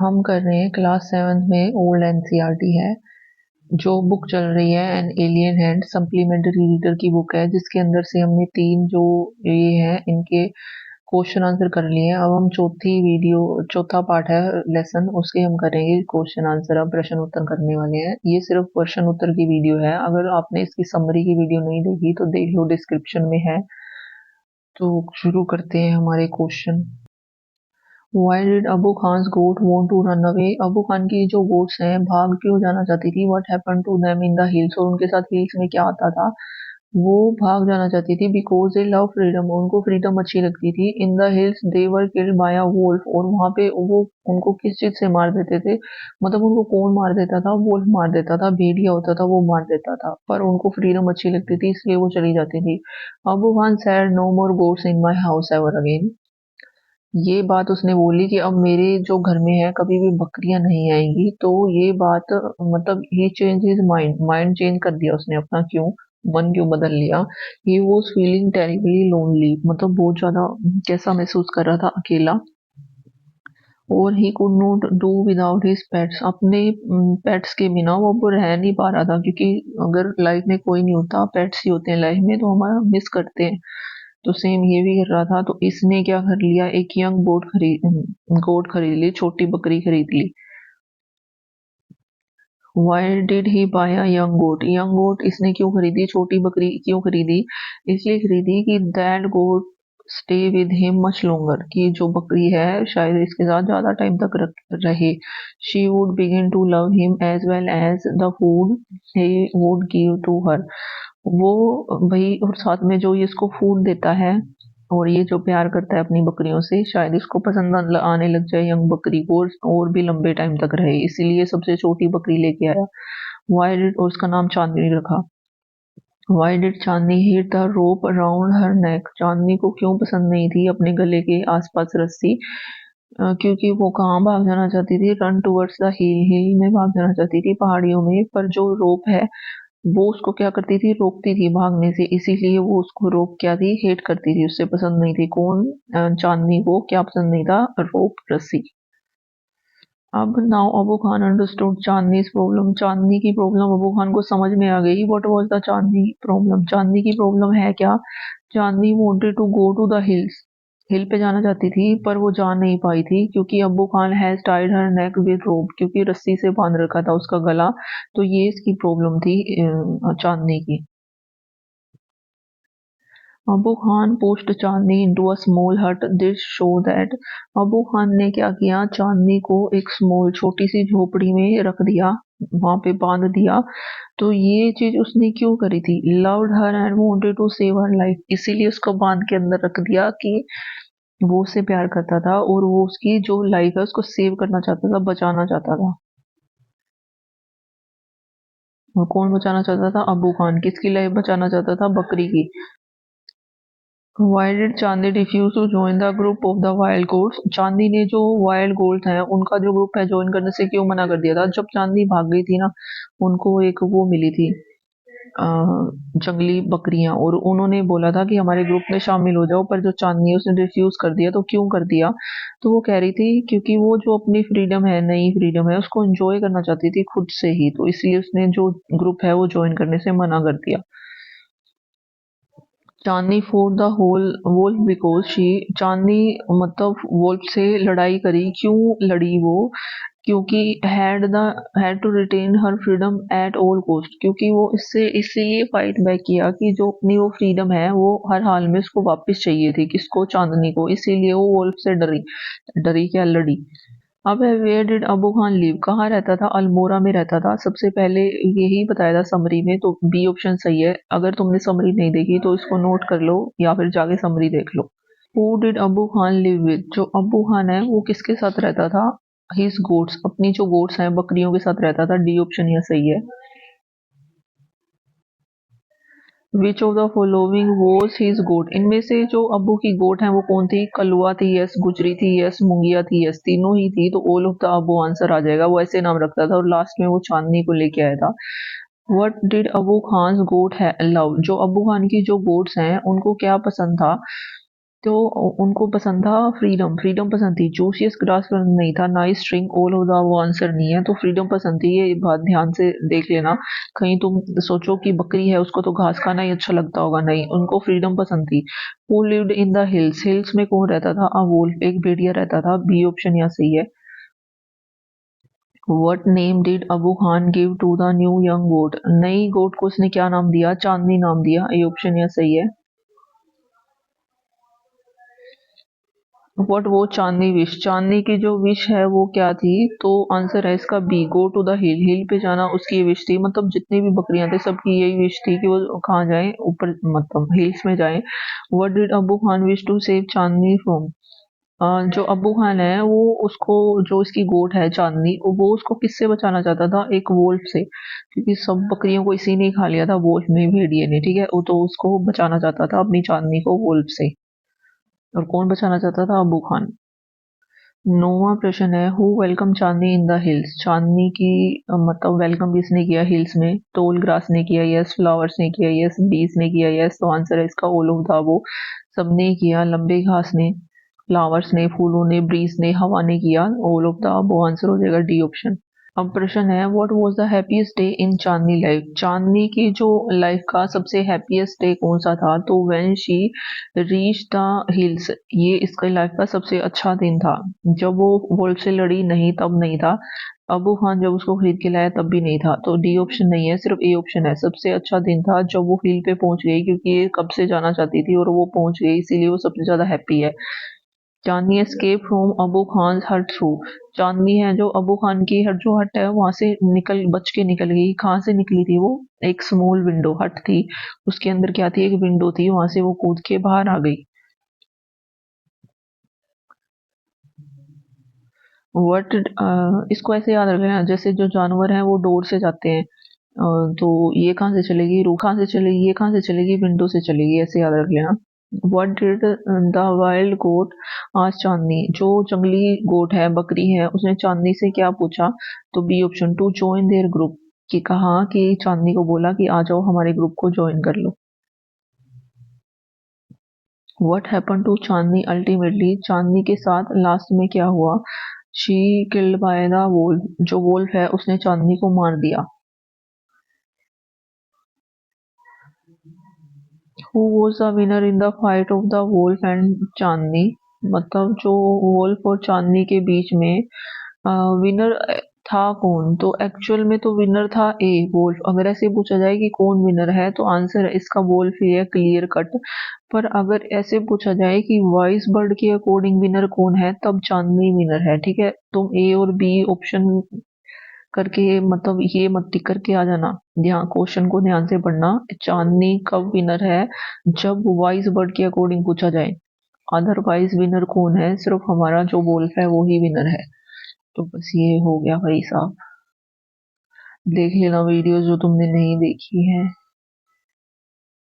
हम कर रहे हैं क्लास 7th में ओल्ड एनसीईआरटी है। जो बुक चल रही है an alien hand supplementary reader की बुक है, जिसके अंदर से हमने 3 जो ये हैं इनके क्वेश्चन आंसर कर लिए हैं। अब हम चौथा पार्ट है लेसन, उसके हम करेंगे क्वेश्चन आंसर। अब प्रश्न उत्तर करने वाले हैं। ये सिर्फ प्रश्न उत्तर की वीडियो है। अगर आपने इसकी समरी की वीडियो नहीं देखी तो देख लो, डिस्क्रिप्शन में है। तो शुरू करते हैं हमारे question. Why did Abu Khan's goat want to run away? Abu Khan की जो गोट्स हैं भाग क्यों जाना चाहती थी? What happened to them in the hills? और उनके साथ हिल्स में क्या आता था? वो भाग जाना चाहती थी बिकॉज दे लव फ्रीडम, उनको फ्रीडम अच्छी लगती थी। In the hills they were killed by a wolf, और वहां पे वो उनको किस चीज से मार देते थे? मतलब उनको कौन मार देता था? वोल्फ मार देता था, भेड़िया होता था वो मार देता था। पर उनको फ्रीडम अच्छी लगती थी इसलिए वो चली जाती थी। Abu Khan said no more goats in my house ever again. ये बात उसने बोली कि अब मेरे जो घर में है कभी भी बकरियां नहीं आएंगी। तो ये बात मतलब ही चेंज हिज माइंड चेंज कर दिया उसने अपना। क्यों? मन क्यों बदल लिया? He was feeling terribly lonely, मतलब बहुत ज्यादा कैसा महसूस कर रहा था, अकेला। और he could not do without his pets, अपने पेट्स के बिना वो अब रह नहीं पा रहा था। क्योंकि अगर लाइफ में कोई नहीं होता, पेट्स ही होते हैं लाइफ में, तो हमारा मिस करते हैं। तो सेम ये भी कर रहा था। तो इसने क्या कर लिया, एक यंग गोट खरीद ली, छोटी बकरी खरीद ली। Why did he buy a young goat? Young goat इसने क्यों खरीदी, छोटी बकरी क्यों खरीदी? इसलिए खरीदी कि that goat stay with him much longer, कि जो बकरी है शायद इसके साथ ज्यादा टाइम तक रहे। She would begin to love him as well as the food he would give to her. वो भाई, और साथ में जो ये इसको फूड देता है और ये जो प्यार करता है अपनी बकरियों से, शायद इसको पसंद आने लग जाए यंग बकरी को, और भी लंबे टाइम तक रहे, इसीलिए सबसे छोटी बकरी लेके आया। वाई डिड, और उसका नाम चांदनी रखा। Why did Chandni hate the rope around her neck? Chandni को क्यों पसंद नहीं थी अपने गले के आसपास रस्सी? क्योंकि वो कहाँ भाग जाना चाहती थी? रन टूवर्ड्स द हिल, हिल में भाग जाना चाहती थी, पहाड़ियों में। पर जो रोप है वो उसको क्या करती थी, रोकती थी भागने से, इसीलिए वो उसको रोक क्या थी, हेट करती थी, उससे पसंद नहीं थी। कौन? चांदनी को क्या पसंद नहीं था? रोप, रस्सी। अब now Abu Khan understood Chandni's problem, Chandni की प्रॉब्लम अबू खान को समझ में आ गई। What was the Chandni problem? Chandni की प्रॉब्लम है क्या? Chandni wanted to go to the hills, hill पे जाना चाहती थी, पर वो जा नहीं पाई थी क्योंकि Abbu Khan has tied her neck with rope, क्योंकि रस्सी से बांध रखा था उसका गला। तो ये इसकी प्रॉब्लम थी चांदनी की। Abu Khan pushed Chandni into a small hut, this show that Abu Khan ने क्या किया, चांदनी को एक स्मॉल छोटी सी झोपड़ी में रख दिया, वहां पे बांध दिया। तो ये चीज उसने क्यों करी थी? Loved her and wanted to save her life, इसीलिए उसको बांध के अंदर रख दिया कि वो उससे प्यार करता था और वो उसकी जो लाइफ है उसको सेव करना चाहता था, बचाना चाहता था। और कौन बचाना चाहता था? अबू खान। किसकी लाइफ बचाना चाहता था? बकरी की। Why did चांदी refuse to join the group of the wild goats? चांदी ने जो वाइल्ड गोल्ड है उनका जो ग्रुप है ज्वाइन करने से क्यों मना कर दिया था? जब चांदी भाग गई थी ना, उनको एक वो मिली थी, अ, जंगली बकरियां, और उन्होंने बोला था कि हमारे ग्रुप में शामिल हो जाओ। पर जो चांदनी है उसने रिफ्यूज कर दिया। तो क्यों कर दिया? तो वो कह रही थी क्योंकि वो जो अपनी फ्रीडम है, नई फ्रीडम है, उसको एंजॉय करना चाहती थी खुद से ही, तो इसलिए उसने जो ग्रुप है वो ज्वाइन करने से मना कर दिया। Chandni fought the whole wolf because she, Chandni मतलब वोल्फ से लड़ाई करी, क्यों लड़ी वो? क्योंकि had to retain her freedom at all cost, क्योंकि वो इससे इसीलिए फाइट बैक किया कि जो अपनी वो फ्रीडम है वो हर हाल में उसको वापस चाहिए थी। किसको? चांदनी को। इसीलिए वो वोल्फ से डरी, डरी क्या, लड़ी। अब है where did Abu Khan live? कहाँ रहता था? अल्मोड़ा में रहता था। सबसे पहले यही बताया था समरी में, तो बी ऑप्शन सही है। अगर तुमने समरी नहीं देखी तो इसको नोट कर लो या फिर जाके समरी देख लो। Who did Abu Khan live with? जो अबू खान है वो किसके साथ रहता था? हिज गोट्स, अपनी जो गोट्स हैं बकरियों के साथ रहता था। डी ऑप्शन यह सही है। Which of the following was his goat? इनमें से जो अब्बू की गोट है वो कौन थी? कलुआ थी, यस। गुजरी थी, यस। मुंगिया थी, यस। तीनों ही थी, तो all of the above answer आ जाएगा। वो ऐसे नाम रखता था और लास्ट में वो चांदनी को लेके आया था। वट डिड अबू खान गोट है लव? जो अबू खान की जो गोट्स हैं उनको क्या पसंद था? तो उनको पसंद था फ्रीडम, फ्रीडम पसंद थी। जूसियस ग्रास पसंद नहीं था। Nice string all of the वो आंसर नहीं है, तो फ्रीडम पसंद थी। ये बात ध्यान से देख लेना, कहीं तुम सोचो कि बकरी है उसको तो घास खाना ही अच्छा लगता होगा, नहीं, उनको फ्रीडम पसंद थी। Who lived in the hills, hills में कौन रहता था? अ वुल्फ, एक भेड़िया रहता था। बी ऑप्शन यहाँ सही है। What name did Abu Khan give to the new young goat? नई गोट को उसने क्या नाम दिया? चांदनी नाम दिया। ये ऑप्शन यहाँ सही है। वट वो चांदनी विश, चांदनी की जो विश है वो क्या थी? तो आंसर है इसका B, go to the hill, hill पे जाना उसकी विश थी। मतलब जितनी भी बकरियां थी सबकी यही विश थी कि वो कहाँ जाए, ऊपर, मतलब हिल्स में जाए। What did Abu Khan wish to save Chandni from? जो अब्बू खान है वो उसको, जो इसकी गोट है चांदनी, वो उसको किससे बचाना चाहता था? एक वोल्फ से, क्योंकि सब बकरियों को इसी ने खा लिया था, वोल्फ ने, भेड़िए ने, ठीक है। वो तो उसको बचाना चाहता था अपनी चांदनी को वोल्फ से। और कौन बचाना चाहता था? अब्बू खान। नौवां प्रश्न है, who welcome Chandni in the hills? Chandni की मतलब वेलकम किसने किया हिल्स में? टोल ग्रास ने किया, यस। फ्लावर्स ने किया, यस। बीज ने किया, यस। तो आंसर है इसका ऑल ऑफ द अबव, सबने किया। लंबे घास ने, फ्लावर्स ने, फूलों ने, ब्रीज ने, हवा ने किया। All of the above answer हो जाएगा डी ऑप्शन। अब प्रश्न है, what was the happiest day in Chandni life? Chandni की जो लाइफ का सबसे हैप्पीएस्ट डे कौन सा था? तो when she reach the hills, ये इसका लाइफ का सबसे अच्छा दिन था। जब वो वोल्फ से लड़ी नहीं, तब नहीं था। अबू खान जब उसको खरीद के लाया तब भी नहीं था। तो डी ऑप्शन नहीं है, सिर्फ ए ऑप्शन है। सबसे अच्छा दिन था जब वो हिल पे पहुंच गई, क्योंकि ये कब से जाना चाहती थी और वो पहुंच गई, इसीलिए वो सबसे ज्यादा हैप्पी है। चांदनी एस्केप फ्रॉम अबू खान हट थ्रू, चांदनी है जो अबू खान की हट, जो हट है वहां से निकल, बच के निकल गई। कहाँ से निकली थी वो? एक स्मॉल विंडो, हट थी उसके अंदर क्या थी? एक विंडो थी, वहां से वो कूद के बाहर आ गई। वट, इसको ऐसे याद रखना, जैसे जो जानवर हैं वो डोर से जाते हैं, तो ये कहाँ से चलेगी? रू कहाँ से चलेगी? ये कहाँ से चलेगी? विंडो से चलेगी, ऐसे याद रख लेना। What did the wild goat ask Chandni, जो जंगली गोट है, बकरी है, उसने चांदनी से क्या पूछा? तो B option, to join their group, कि कहा कि चांदनी को बोला कि आ जाओ हमारे ग्रुप को ज्वाइन कर लो। What happen to Chandni ultimately, Chandni के साथ लास्ट में क्या हुआ? She killed by the wolf, जो वोल्फ है उसने चांदनी को मार दिया। Who was the winner in the fight of the wolf and Chandni, मतलब जो वोल्फ और चांदनी के बीच में विनर था कौन? तो एक्चुअल में तो विनर था ए, वोल्फ। अगर ऐसे पूछा जाए कि कौन विनर है, तो आंसर इसका वोल्फ ही है, क्लियर कट। पर अगर ऐसे पूछा जाए कि वॉइस बर्ड के अकॉर्डिंग विनर कौन है, तब चांदनी विनर है, ठीक है। तुम ए और बी ऑप्शन करके, मतलब ये मत टिक करके आ जाना, ध्यान, क्वेश्चन को ध्यान से पढ़ना। चांदनी कब विनर है? जब वॉइस बर्ड के अकॉर्डिंग पूछा जाए। अदरवाइज विनर कौन है? सिर्फ हमारा जो वोल्फ है वो ही विनर है। तो बस ये हो गया भाई साहब। देख लेना वीडियो जो तुमने नहीं देखी है।